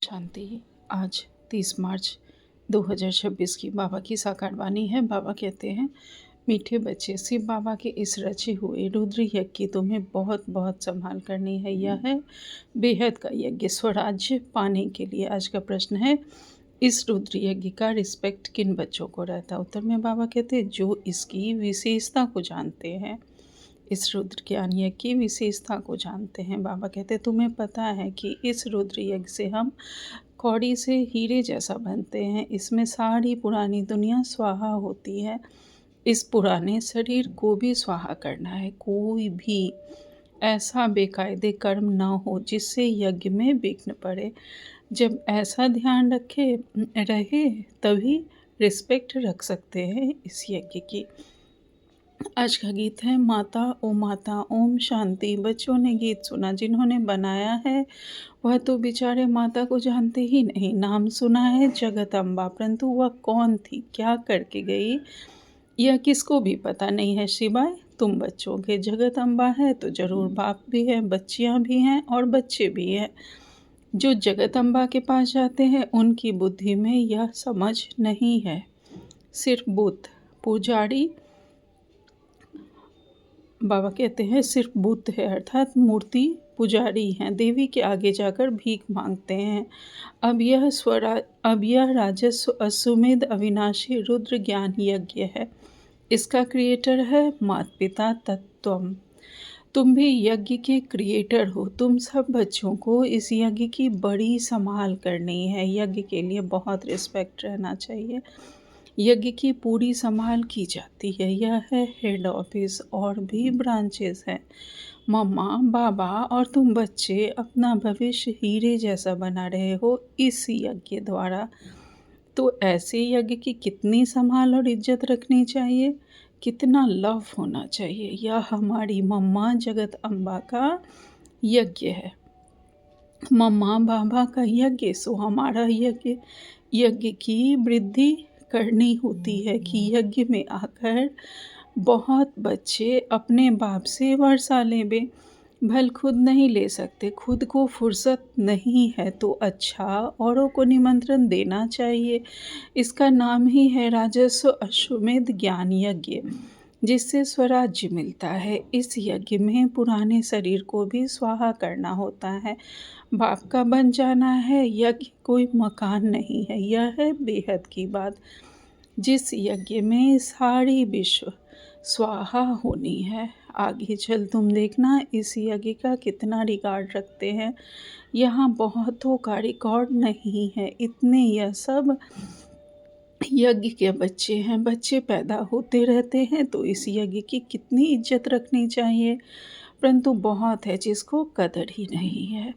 शांति। आज 30 मार्च 2026 की बाबा की साकार वाणी है। बाबा कहते हैं, मीठे बच्चे, शिव बाबा के इस रचे हुए रुद्र यज्ञ की तुम्हें बहुत बहुत संभाल करनी है। यह है बेहद का यज्ञ स्वराज्य पाने के लिए। आज का प्रश्न है, इस रुद्र यज्ञ का रिस्पेक्ट किन बच्चों को रहता है? उत्तर में बाबा कहते हैं, जो इसकी विशेषता को जानते हैं। इस रुद्र ज्ञान यज्ञ की विशेषता को जानते हैं। बाबा कहते हैं, तुम्हें पता है कि इस रुद्र यज्ञ से हम कौड़ी से हीरे जैसा बनते हैं। इसमें सारी पुरानी दुनिया स्वाहा होती है। इस पुराने शरीर को भी स्वाहा करना है। कोई भी ऐसा बेकायदे कर्म न हो जिससे यज्ञ में विघ्न पड़े। जब ऐसा ध्यान रहे तभी रिस्पेक्ट रख सकते हैं इस यज्ञ की। आज का गीत है, माता ओम शांति। बच्चों ने गीत सुना, जिन्होंने बनाया है वह तो बेचारे माता को जानते ही नहीं। नाम सुना है जगदम्बा, परंतु वह कौन थी, क्या करके गई, यह किसको भी पता नहीं है सिवाय तुम बच्चों के। जगदम्बा है तो जरूर बाप भी है, बच्चियां भी हैं और बच्चे भी हैं। जो जगदम्बा के पास जाते हैं उनकी बुद्धि में यह समझ नहीं है। सिर्फ बुद्ध पुजारी, बाबा कहते हैं, सिर्फ बुद्ध है अर्थात मूर्ति पुजारी हैं। देवी के आगे जाकर भीख मांगते हैं। अब यह राजस्व अश्वमेध अविनाशी रुद्र ज्ञान यज्ञ है। इसका क्रिएटर है माता पिता तत्वम। तुम भी यज्ञ के क्रिएटर हो। तुम सब बच्चों को इस यज्ञ की बड़ी संभाल करनी है। यज्ञ के लिए बहुत रिस्पेक्ट रहना चाहिए। यज्ञ की पूरी संभाल की जाती है। यह है हेड ऑफिस, और भी ब्रांचेस हैं। मम्मा, बाबा और तुम बच्चे अपना भविष्य हीरे जैसा बना रहे हो इस यज्ञ द्वारा। तो ऐसे यज्ञ की कितनी संभाल और इज्जत रखनी चाहिए, कितना लव होना चाहिए। यह हमारी मम्मा जगत अम्बा का यज्ञ है। मम्मा बाबा का यज्ञ सो हमारा यज्ञ। यज्ञ की वृद्धि करनी होती है कि यज्ञ में आकर बहुत बच्चे अपने बाप से वर्षा लेवे। भल खुद नहीं ले सकते, खुद को फुर्सत नहीं है तो अच्छा औरों को निमंत्रण देना चाहिए। इसका नाम ही है राजस्व अश्वमेध ज्ञान यज्ञ, जिससे स्वराज्य मिलता है। इस यज्ञ में पुराने शरीर को भी स्वाहा करना होता है। बाप का बन जाना है। यज्ञ कोई मकान नहीं है, यह है बेहद की बात। जिस यज्ञ में सारी विश्व स्वाहा होनी है। आगे चल तुम देखना इस यज्ञ का कितना रिकॉर्ड रखते हैं। यहाँ बहुतों का रिकॉर्ड नहीं है। इतने यह सब यज्ञ के बच्चे हैं। बच्चे पैदा होते रहते हैं तो इस यज्ञ की कितनी इज्जत रखनी चाहिए, परंतु बहुत है जिसको कदर ही नहीं है।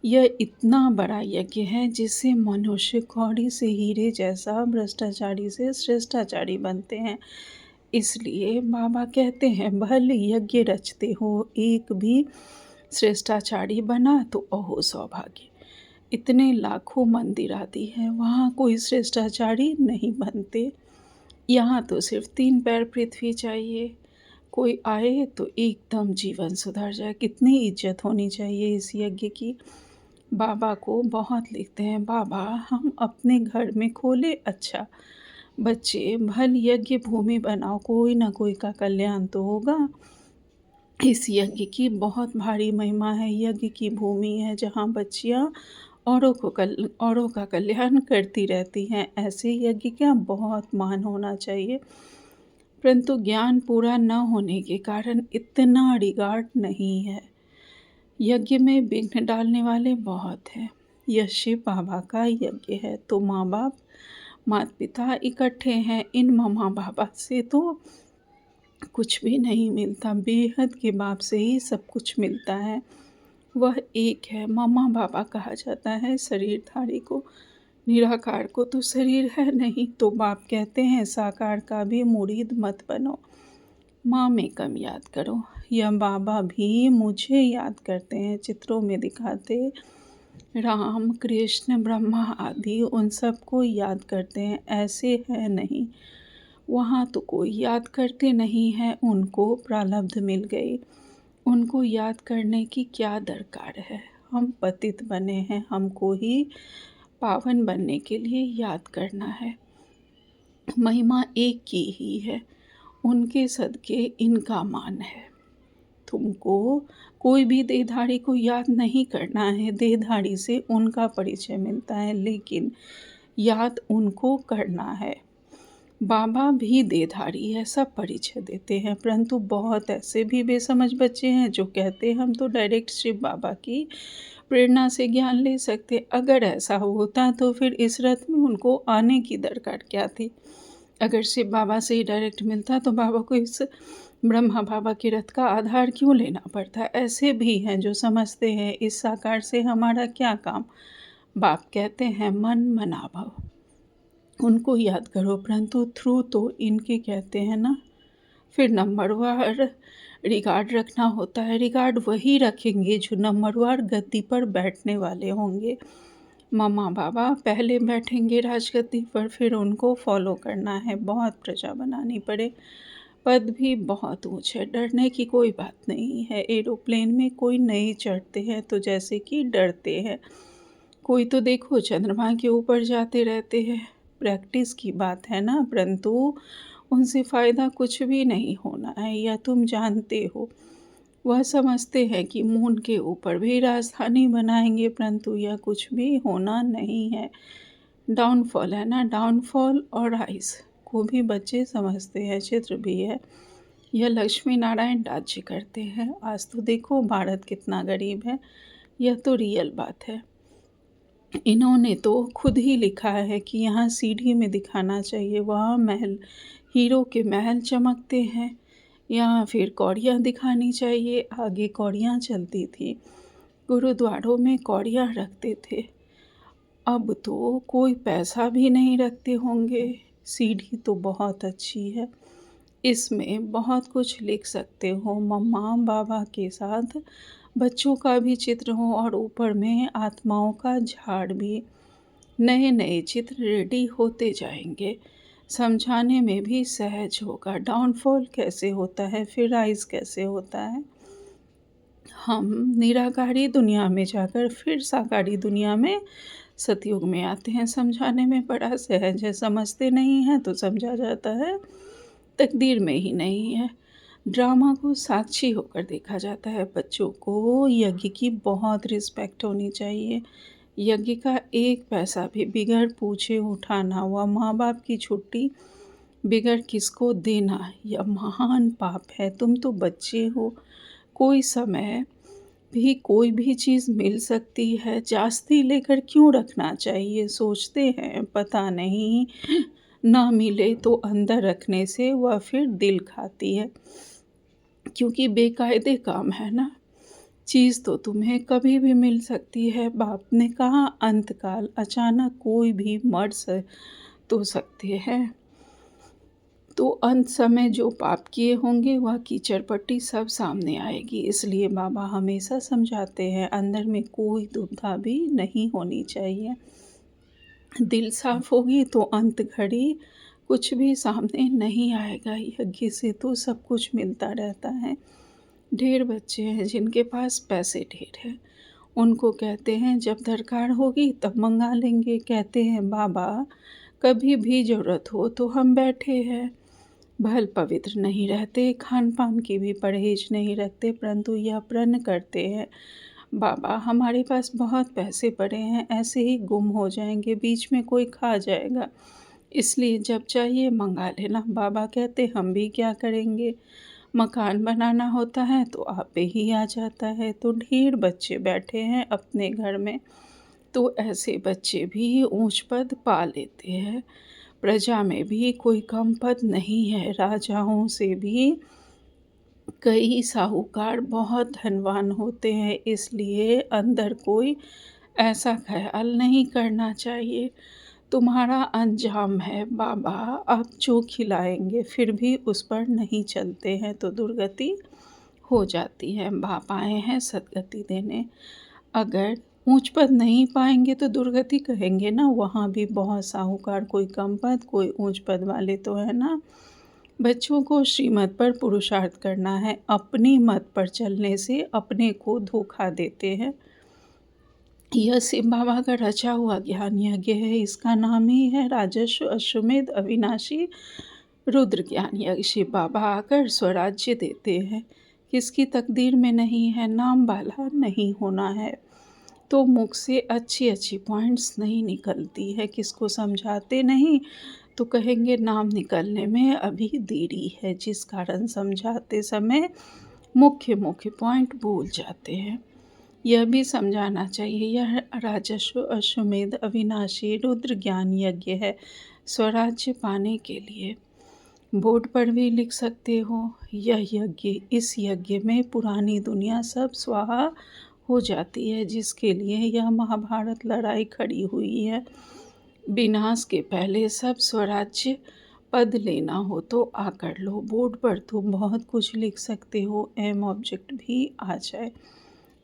यह इतना बड़ा यज्ञ है जिससे मनुष्य कौड़ी से हीरे जैसा, भ्रष्टाचारी से श्रेष्ठाचारी बनते हैं। इसलिए बाबा कहते हैं, भल यज्ञ रचते हो, एक भी श्रेष्ठाचारी बना तो अहो सौभाग्य। इतने लाखों मंदिर आदि हैं, वहाँ कोई श्रेष्ठाचारी नहीं बनते। यहाँ तो सिर्फ 3 पैर पृथ्वी चाहिए। कोई आए तो एकदम जीवन सुधर जाए। कितनी इज्जत होनी चाहिए इस यज्ञ की। बाबा को बहुत लिखते हैं, बाबा हम अपने घर में खोले, अच्छा बच्चे भल यज्ञ भूमि बनाओ, कोई ना कोई का कल्याण तो होगा। इस यज्ञ की बहुत भारी महिमा है। यज्ञ की भूमि है जहाँ बच्चियाँ औरों का कल्याण करती रहती हैं। ऐसे यज्ञ का बहुत मान होना चाहिए, परंतु ज्ञान पूरा न होने के कारण इतना रिगार्ड नहीं है। यज्ञ में विघ्न डालने वाले बहुत हैं। यह शिव बाबा का यज्ञ है तो माँ बाप माता पिता इकट्ठे हैं। इन मम्मा बाबा से तो कुछ भी नहीं मिलता, बेहद के बाप से ही सब कुछ मिलता है। वह एक है। मम्मा बाबा कहा जाता है शरीरधारी को, निराकार को तो शरीर है नहीं। तो बाप कहते हैं, साकार का भी मुरीद मत बनो, माँ में कम याद करो। यह बाबा भी मुझे याद करते हैं, चित्रों में दिखाते। राम कृष्ण ब्रह्मा आदि उन सबको याद करते हैं। ऐसे है नहीं, वहाँ तो कोई याद करते नहीं है। उनको प्रारब्ध मिल गई, उनको याद करने की क्या दरकार है। हम पतित बने हैं, हमको ही पावन बनने के लिए याद करना है। महिमा एक की ही है, उनके सदके इनका मान है। तुमको कोई भी देहधारी को याद नहीं करना है, देहधारी से उनका परिचय मिलता है, लेकिन याद उनको करना है। बाबा भी देहधारी है, सब परिचय देते हैं, परंतु बहुत ऐसे भी बेसमझ बच्चे हैं जो कहते हैं हम तो डायरेक्ट शिव बाबा की प्रेरणा से ज्ञान ले सकते। अगर ऐसा होता तो फिर इस रथ में उनको आने की दरकार क्या थी? अगर शिव बाबा से ही डायरेक्ट मिलता तो बाबा को इस ब्रह्मा बाबा के रथ का आधार क्यों लेना पड़ता? ऐसे भी हैं जो समझते हैं इस साकार से हमारा क्या काम। बाप कहते हैं मन मनाभव, उनको याद करो, परंतु थ्रू तो इनके कहते हैं ना। फिर नंबरवार रिगार्ड रखना होता है, रिगार्ड वही रखेंगे जो नंबरवार गद्दी पर बैठने वाले होंगे। मम्मा बाबा पहले बैठेंगे राजगद्दी पर, फिर उनको फॉलो करना है, बहुत प्रजा बनानी पड़े। पद भी बहुत ऊंचे, डरने की कोई बात नहीं है। एरोप्लेन में कोई नहीं चढ़ते हैं तो जैसे कि डरते हैं। कोई तो देखो चंद्रमा के ऊपर जाते रहते हैं, प्रैक्टिस की बात है ना, परंतु उनसे फ़ायदा कुछ भी नहीं होना है, यह तुम जानते हो। वह समझते हैं कि मून के ऊपर भी राजधानी बनाएंगे, परंतु यह कुछ भी होना नहीं है। डाउनफॉल है ना, डाउनफॉल और राइज को भी बच्चे समझते हैं, चित्र भी है। यह लक्ष्मी नारायण राज्य करते हैं। आज तो देखो भारत कितना गरीब है, यह तो रियल बात है। इन्होंने तो खुद ही लिखा है कि यहाँ सीढ़ी में दिखाना चाहिए, वहाँ महल, हीरो के महल चमकते हैं। यहाँ फिर कौड़ियाँ दिखानी चाहिए, आगे कौड़ियाँ चलती थी, गुरुद्वारों में कौड़ियाँ रखते थे। अब तो कोई पैसा भी नहीं रखते होंगे। सीढ़ी तो बहुत अच्छी है, इसमें बहुत कुछ लिख सकते हो। मम्मा बाबा के साथ बच्चों का भी चित्र हो और ऊपर में आत्माओं का झाड़ भी। नए नए चित्र रेडी होते जाएंगे, समझाने में भी सहज होगा। डाउनफॉल कैसे होता है, फिर राइज कैसे होता है। हम निराकारी दुनिया में जाकर फिर साकारी दुनिया में सतयुग में आते हैं। समझाने में बड़ा सहज है, समझते नहीं हैं तो समझा जाता है, तकदीर में ही नहीं है। ड्रामा को साक्षी होकर देखा जाता है। बच्चों को यज्ञ की बहुत रिस्पेक्ट होनी चाहिए। यज्ञ का एक पैसा भी बिगड़ पूछे उठाना, व माँ बाप की छुट्टी बिगड़ किसको देना, यह महान पाप है। तुम तो बच्चे हो, कोई समय भी कोई भी चीज़ मिल सकती है, जास्ती लेकर क्यों रखना चाहिए? सोचते हैं पता नहीं ना मिले तो अंदर रखने से वह फिर दिल खाती है, क्योंकि बेकायदे काम है ना। चीज़ तो तुम्हें कभी भी मिल सकती है। बाप ने कहा अंतकाल, अचानक कोई भी मर तो सकते हैं। तो अंत समय जो पाप किए होंगे वह कीचड़ पट्टी सब सामने आएगी। इसलिए बाबा हमेशा समझाते हैं अंदर में कोई दुविधा भी नहीं होनी चाहिए। दिल साफ होगी तो अंत घड़ी कुछ भी सामने नहीं आएगा। यज्ञ से तो सब कुछ मिलता रहता है। ढेर बच्चे हैं जिनके पास पैसे ढेर है, उनको कहते हैं जब दरकार होगी तब मंगा लेंगे। कहते हैं बाबा कभी भी ज़रूरत हो तो हम बैठे हैं। भल पवित्र नहीं रहते, खान पान की भी परहेज नहीं रखते, परंतु यह प्रण करते हैं बाबा हमारे पास बहुत पैसे पड़े हैं, ऐसे ही गुम हो जाएंगे, बीच में कोई खा जाएगा, इसलिए जब चाहिए मंगा लेना। बाबा कहते हम भी क्या करेंगे, मकान बनाना होता है तो आप पे ही आ जाता है। तो ढेर बच्चे बैठे हैं अपने घर में, तो ऐसे बच्चे भी ऊंच पद पा लेते हैं। प्रजा में भी कोई कम पद नहीं है। राजाओं से भी कई साहूकार बहुत धनवान होते हैं, इसलिए अंदर कोई ऐसा ख्याल नहीं करना चाहिए। तुम्हारा अंजाम है बाबा, आप जो खिलाएंगे, फिर भी उस पर नहीं चलते हैं तो दुर्गति हो जाती है। बाप आए हैं सदगति देने। अगर ऊंच पद नहीं पाएंगे तो दुर्गति कहेंगे ना, वहाँ भी बहुत साहूकार, कोई कम पद कोई ऊंच पद वाले तो है ना। बच्चों को श्रीमत पर पुरुषार्थ करना है, अपनी मत पर चलने से अपने को धोखा देते हैं। यह शिव बाबा का रचा हुआ ज्ञान यज्ञ है। इसका नाम ही है राजस्व अश्वमेध अविनाशी रुद्र ज्ञान यज्ञ। शिव बाबा आकर स्वराज्य देते हैं। किसकी तकदीर में नहीं है नाम वाला नहीं होना है, तो मुख से अच्छी अच्छी पॉइंट्स नहीं निकलती है। किसको समझाते नहीं तो कहेंगे नाम निकलने में अभी देरी है, जिस कारण समझाते समय मुख्य मुख्य पॉइंट भूल जाते हैं। यह भी समझाना चाहिए यह राजस्व अश्वमेध अविनाशी रुद्र ज्ञान यज्ञ है स्वराज्य पाने के लिए। बोर्ड पर भी लिख सकते हो यह यज्ञ, इस यज्ञ में पुरानी दुनिया सब स्वाहा हो जाती है, जिसके लिए यह महाभारत लड़ाई खड़ी हुई है। विनाश के पहले सब स्वराज्य पद लेना हो तो आकर लो। बोर्ड पर तुम बहुत कुछ लिख सकते हो, एम ऑब्जेक्ट भी आ जाए।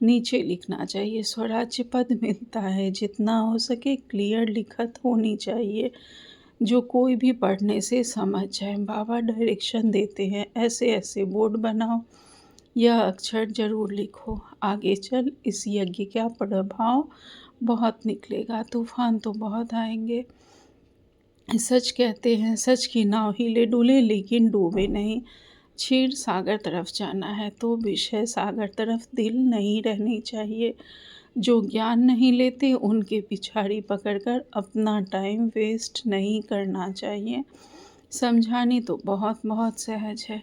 नीचे लिखना चाहिए स्वराज्य पद मिलता है, जितना हो सके क्लियर लिखत होनी चाहिए, जो कोई भी पढ़ने से समझ जाए। बाबा डायरेक्शन देते हैं ऐसे ऐसे बोर्ड बनाओ, यह अक्षर जरूर लिखो। आगे चल इस यज्ञ का प्रभाव बहुत निकलेगा, तूफान तो बहुत आएंगे। सच कहते हैं सच की नाव हिले डुले लेकिन डूबे नहीं। क्षीर सागर तरफ जाना है तो विषय सागर तरफ दिल नहीं रहनी चाहिए। जो ज्ञान नहीं लेते उनके पिछाड़ी पकड़कर अपना टाइम वेस्ट नहीं करना चाहिए। समझानी तो बहुत बहुत सहज है।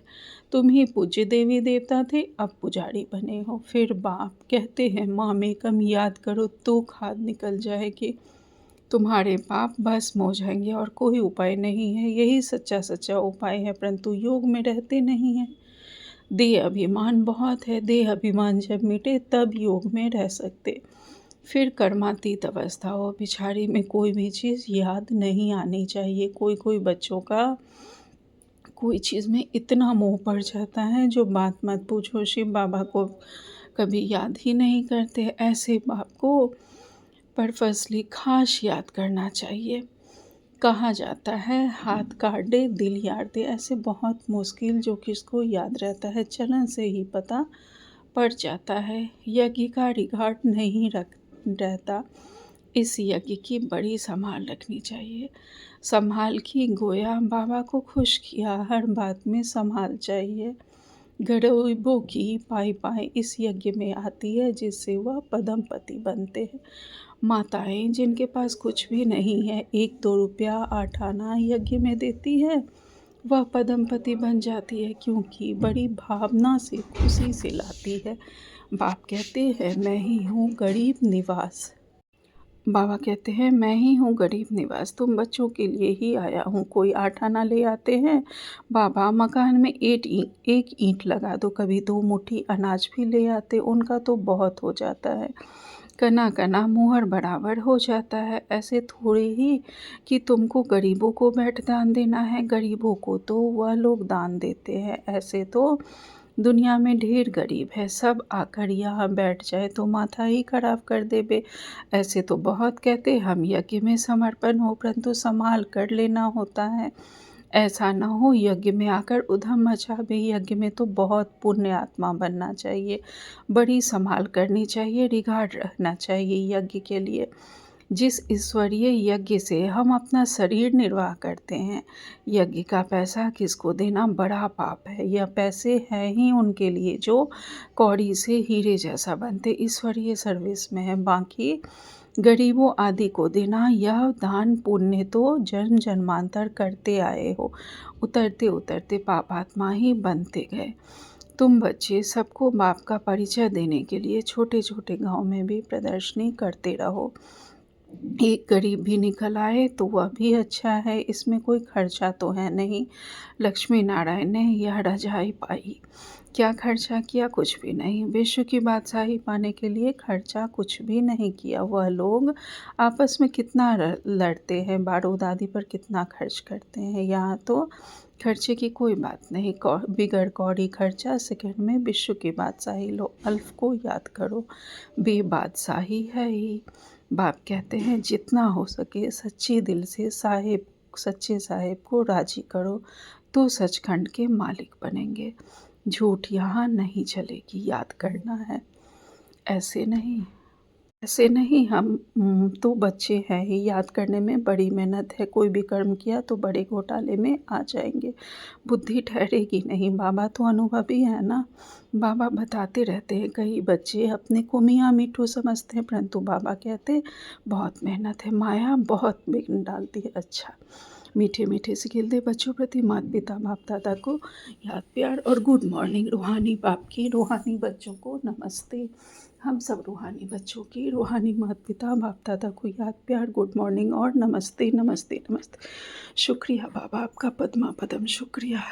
तुम ही पूज्य देवी देवता थे, अब पुजारी बने हो। फिर बाप कहते हैं माँ में कम याद करो तो खाद निकल जाएगी, तुम्हारे पाप भस्म हो जाएंगे और कोई उपाय नहीं है। यही सच्चा सच्चा उपाय है, परंतु योग में रहते नहीं हैं। देह अभिमान बहुत है, देह अभिमान जब मिटे तब योग में रह सकते। फिर कर्मातीत अवस्था हो, पिछाड़ी में कोई भी चीज़ याद नहीं आनी चाहिए। कोई कोई बच्चों का कोई चीज़ में इतना मोह पड़ जाता है जो बात मत पूछो। शिव बाबा को कभी याद ही नहीं करते। ऐसे बाप को पर्पसली खास याद करना चाहिए। कहा जाता है हाथ काट दे दिल यार दे, ऐसे बहुत मुश्किल जो किसको याद रहता है, चलन से ही पता पड़ जाता है। यज्ञ का रिकॉर्ड नहीं रहता। इस यज्ञ की बड़ी संभाल रखनी चाहिए। संभाल की गोया बाबा को खुश किया, हर बात में संभाल चाहिए। गरीबों की पाई पाई इस यज्ञ में आती है, जिससे वह पदमपति बनते हैं। माताएं जिनके पास कुछ भी नहीं है, 1-2 रुपया 8 आना यज्ञ में देती है, वह पदमपति बन जाती है, क्योंकि बड़ी भावना से खुशी से लाती है। बाप कहते हैं मैं ही हूँ गरीब निवास। बाबा कहते हैं मैं ही हूँ गरीब निवास, तुम बच्चों के लिए ही आया हूँ। कोई 8 आना ले आते हैं, बाबा मकान में एक ईंट लगा दो, कभी 2 मुट्ठी अनाज भी ले आते, उनका तो बहुत हो जाता है। कना कना मुहर बराबर हो जाता है। ऐसे थोड़े ही कि तुमको गरीबों को बैठ दान देना है, गरीबों को तो वह लोग दान देते हैं। ऐसे तो दुनिया में ढेर गरीब है, सब आकर यहाँ बैठ जाए तो माथा ही खराब कर देबे। ऐसे तो बहुत कहते हम यज्ञ में समर्पण हो, परंतु संभाल कर लेना होता है। ऐसा न हो यज्ञ में आकर उधम मचावे। यज्ञ में तो बहुत पुण्य आत्मा बनना चाहिए, बड़ी संभाल करनी चाहिए, रिगार्ड रखना चाहिए यज्ञ के लिए। जिस ईश्वरीय यज्ञ से हम अपना शरीर निर्वाह करते हैं, यज्ञ का पैसा किसको देना बड़ा पाप है। यह पैसे हैं ही उनके लिए जो कौड़ी से हीरे जैसा बनते ईश्वरीय सर्विस में है। बाकी गरीबों आदि को देना यह दान पुण्य तो जन्म जन्मांतर करते आए हो, उतरते उतरते पापात्मा ही बनते गए। तुम बच्चे सबको बाप का परिचय देने के लिए छोटे छोटे गांव में भी प्रदर्शनी करते रहो। एक गरीब भी निकल आए तो वह भी अच्छा है, इसमें कोई खर्चा तो है नहीं। लक्ष्मी नारायण ने यह रजाई पाई, क्या खर्चा किया? कुछ भी नहीं। विश्व की बादशाही पाने के लिए खर्चा कुछ भी नहीं किया। वह लोग आपस में कितना लड़ते हैं, बारूद आदि पर कितना खर्च करते हैं। यहाँ तो खर्चे की कोई बात नहीं, बिगड़ कौड़ी खर्चा सेकंड में विश्व की बादशाही लो। अल्फ को याद करो, बेबादशाही है ही। बाप कहते हैं जितना हो सके सच्चे दिल से सच्चे साहेब को राजी करो तो सचखंड के मालिक बनेंगे। झूठ यहाँ नहीं चलेगी, याद करना है, ऐसे नहीं। ऐसे नहीं हम तो बच्चे हैं ही, याद करने में बड़ी मेहनत है, कोई भी कर्म किया तो बड़े घोटाले में आ जाएँगे। बुद्धि ठहरेगी नहीं, बाबा तो अनुभवी हैं ना। बाबा बताते रहते हैं, कई बच्चे अपने को मियाँ मिट्ठू समझते हैं, परंतु बाबा कहते हैं बहुत मेहनत है, माया बहुत विघ्न डालती है। अच्छा, मीठे मीठे से खिलते बच्चों प्रति माता पिता बाप दादा को याद प्यार और गुड मॉर्निंग। रूहानी बाप की रूहानी बच्चों को नमस्ते। हम सब रूहानी बच्चों की रूहानी माता पिता बाप दादा को याद प्यार गुड मॉर्निंग और नमस्ते नमस्ते नमस्ते। शुक्रिया बाबा, आपका पद्मा पदम शुक्रिया।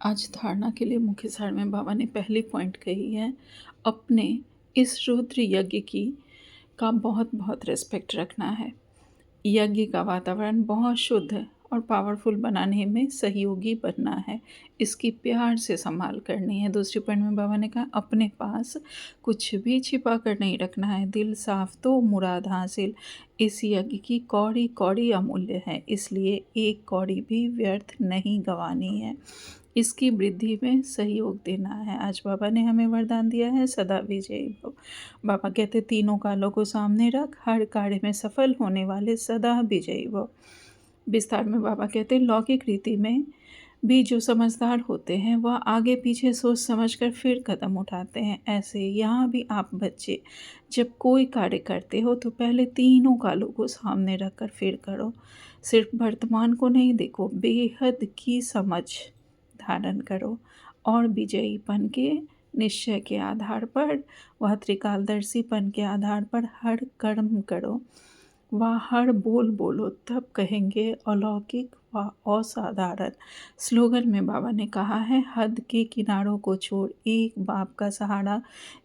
आज धारणा के लिए मुख्य सार में बाबा ने पहली पॉइंट कही है, अपने इस रुद्र यज्ञ की का बहुत बहुत रिस्पेक्ट रखना है। यज्ञ का वातावरण बहुत शुद्ध और पावरफुल बनाने में सहयोगी बनना है, इसकी प्यार से संभाल करनी है। दूसरी पॉइंट में बाबा ने कहा, अपने पास कुछ भी छिपा कर नहीं रखना है, दिल साफ तो मुराद हासिल। इस यज्ञ की कौड़ी कौड़ी अमूल्य है, इसलिए एक कौड़ी भी व्यर्थ नहीं गंवानी है, इसकी वृद्धि में सहयोग देना है। आज बाबा ने हमें वरदान दिया है, सदा विजयी भव। बाबा कहते, तीनों कालों को सामने रख, हर कार्य में सफल होने वाले सदा विजयी भव। विस्तार में बाबा कहते, लौकिक रीति में भी जो समझदार होते हैं वह आगे पीछे सोच समझकर फिर कदम उठाते हैं। ऐसे यहाँ भी आप बच्चे जब कोई कार्य करते हो तो पहले तीनों कालों को सामने रखकर फिर करो। सिर्फ वर्तमान को नहीं देखो, बेहद की समझ धारण करो और विजयीपन के निश्चय के आधार पर, वह त्रिकालदर्शीपन के आधार पर हर कर्म करो, वह हर बोल बोलो, तब कहेंगे अलौकिक व असाधारण। स्लोगन में बाबा ने कहा है, हद के किनारों को छोड़ एक बाप का सहारा,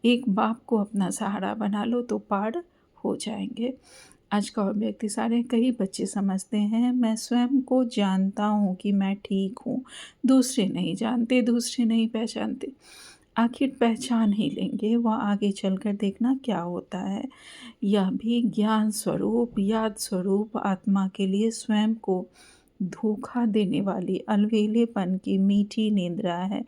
एक बाप को अपना सहारा बना लो तो पार हो जाएंगे। आज का व्यक्ति सारे कई बच्चे समझते हैं, मैं स्वयं को जानता हूँ कि मैं ठीक हूँ, दूसरे नहीं जानते, दूसरे नहीं पहचानते। आखिर पहचान ही लेंगे, वह आगे चलकर देखना क्या होता है। यह भी ज्ञान स्वरूप याद स्वरूप आत्मा के लिए स्वयं को धोखा देने वाली अलवेलेपन की मीठी निद्रा है।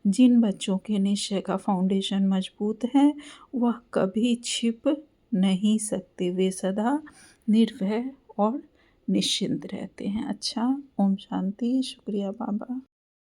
जिन बच्चों के निश्चय का फाउंडेशन मजबूत है वह कभी छिप नहीं सकते, वे सदा निर्भय और निश्चिंत रहते हैं। अच्छा, ओम शांति। शुक्रिया बाबा।